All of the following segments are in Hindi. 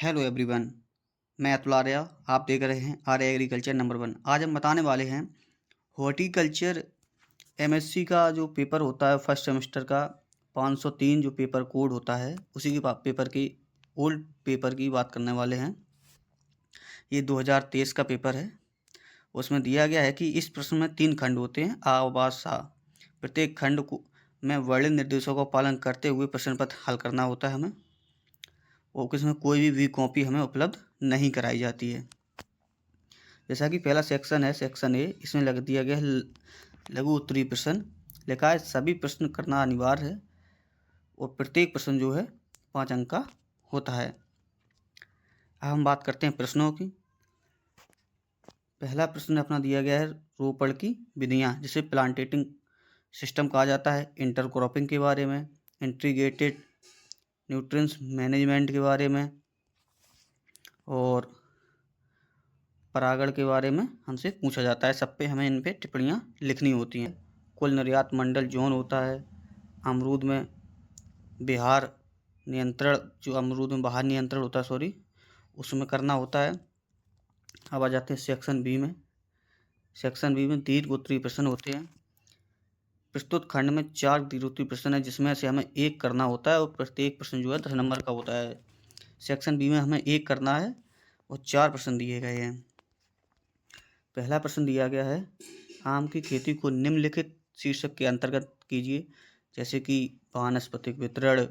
हेलो एवरीवन, मैं अतुल आर्या। आप देख रहे हैं आर्या एग्रीकल्चर नंबर 1। आज हम बताने वाले हैं हॉर्टिकल्चर एमएससी का जो पेपर होता है फर्स्ट सेमेस्टर का 503 जो पेपर कोड होता है उसी की पेपर की ओल्ड पेपर की बात करने वाले हैं। ये 2023 का पेपर है। उसमें दिया गया है कि इस प्रश्न में 3 खंड होते हैं आ व सा। प्रत्येक खंड को में वर्णित निर्देशों का पालन करते हुए प्रश्न पत्र हल करना होता है हमें, और इसमें कोई भी कॉपी हमें उपलब्ध नहीं कराई जाती है। जैसा कि पहला सेक्शन है, सेक्शन ए, इसमें लग दिया गया है लघु उत्तरीय प्रश्न। लिखा है सभी प्रश्न करना अनिवार्य है और प्रत्येक प्रश्न जो है 5 अंक का होता है। अब हम बात करते हैं प्रश्नों की। पहला प्रश्न अपना दिया गया है रोपण की विधियाँ, जिसे प्लांटेटिंग सिस्टम कहा जाता है, इंटरक्रॉपिंग के बारे में, इंटीग्रेटेड न्यूट्रिएंट्स मैनेजमेंट के बारे में और परागण के बारे में हमसे पूछा जाता है। सब पे हमें इन पे टिप्पणियाँ लिखनी होती हैं। कुल निर्यात मंडल जोन होता है। अमरूद में बिहार नियंत्रण, जो अमरूद में बाहर नियंत्रण होता है उसमें करना होता है। अब आ जाते हैं सेक्शन बी में। सेक्शन बी में दीर्घ उत्तरीय प्रश्न होते हैं। प्रस्तुत खंड में 4 दीर्घ उत्तरीय प्रश्न है, जिसमें से हमें एक करना होता है और प्रत्येक प्रश्न जो है 10 नंबर का होता है। सेक्शन बी में हमें एक करना है और 4 प्रश्न दिए गए हैं। पहला प्रश्न दिया गया है आम की खेती को निम्नलिखित शीर्षक के अंतर्गत कीजिए, जैसे कि वानस्पतिक वितरण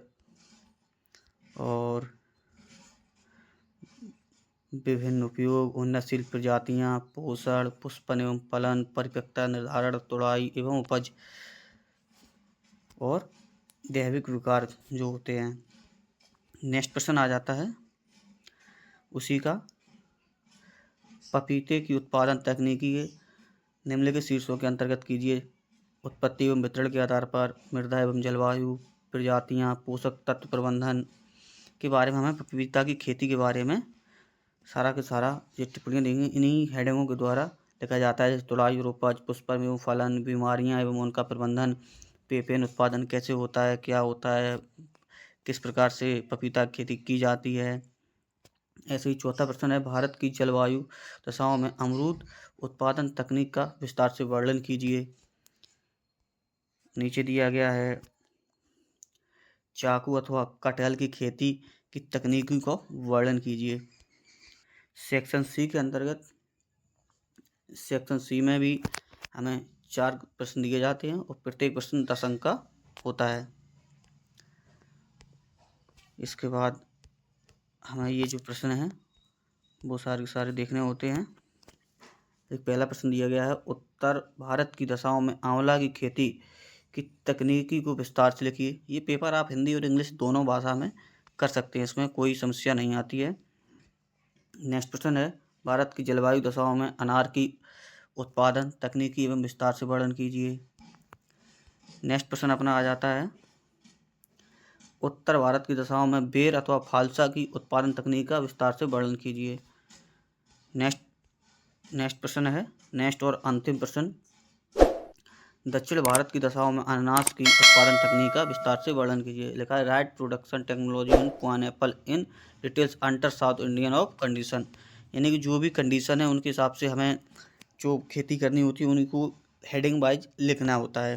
और विभिन्न उपयोग, उन्नतशील प्रजातियां, पोषण, पुष्पन एवं फलन, परिपक्वता निर्धारण, तुड़ाई एवं उपज और दैविक विकार जो होते हैं। नेक्स्ट प्रश्न आ जाता है उसी का, पपीते की उत्पादन तकनीकी निम्नलिखित शीर्षकों के अंतर्गत कीजिए। उत्पत्ति एवं वितरण के आधार पर, मृदा एवं जलवायु, प्रजातियां, पोषक तत्व प्रबंधन के बारे में हमें पपीता की खेती के बारे में सारा के सारा ये टिप्पणियाँ देंगे। इन्हीं हेडिंगों के द्वारा लिखा जाता है, जैसे तुड़ाई और उपज, पुष्पन एवं फलन, बीमारियां एवं उनका प्रबंधन, पेपेन उत्पादन कैसे होता है, क्या होता है, किस प्रकार से पपीता की खेती की जाती है। ऐसे ही चौथा प्रश्न है भारत की जलवायु दशाओं में अमरूद उत्पादन तकनीक का विस्तार से वर्णन कीजिए। नीचे दिया गया है चाकू अथवा कटहल की खेती की तकनीकी को वर्णन कीजिए। सेक्शन सी के अंतर्गत सेक्शन सी में भी हमें 4 प्रश्न दिए जाते हैं और प्रत्येक प्रश्न 10 अंक का होता है। इसके बाद हमें ये जो प्रश्न है वो सारे देखने होते हैं। एक पहला प्रश्न दिया गया है उत्तर भारत की दशाओं में आंवला की खेती की तकनीकी को विस्तार से लिखिए। ये पेपर आप हिंदी और इंग्लिश दोनों भाषा में कर सकते हैं, इसमें कोई समस्या नहीं आती है। नेक्स्ट प्रश्न है भारत की जलवायु दशाओं में अनार की उत्पादन तकनीकी एवं विस्तार से वर्णन कीजिए। नेक्स्ट प्रश्न अपना आ जाता है उत्तर भारत की दशाओं में बेर अथवा फालसा की उत्पादन तकनीक का विस्तार से वर्णन कीजिए। नेक्स्ट प्रश्न है नेक्स्ट और अंतिम प्रश्न दक्षिण भारत की दशाओं में अनानास की उत्पादन तकनीक का विस्तार से वर्णन कीजिए। लिखा है right production technology in pineapple in details under south Indian of condition. यानी कि जो भी कंडीशन है उनके हिसाब से हमें जो खेती करनी होती है उन्हीं को हेडिंग वाइज लिखना होता है।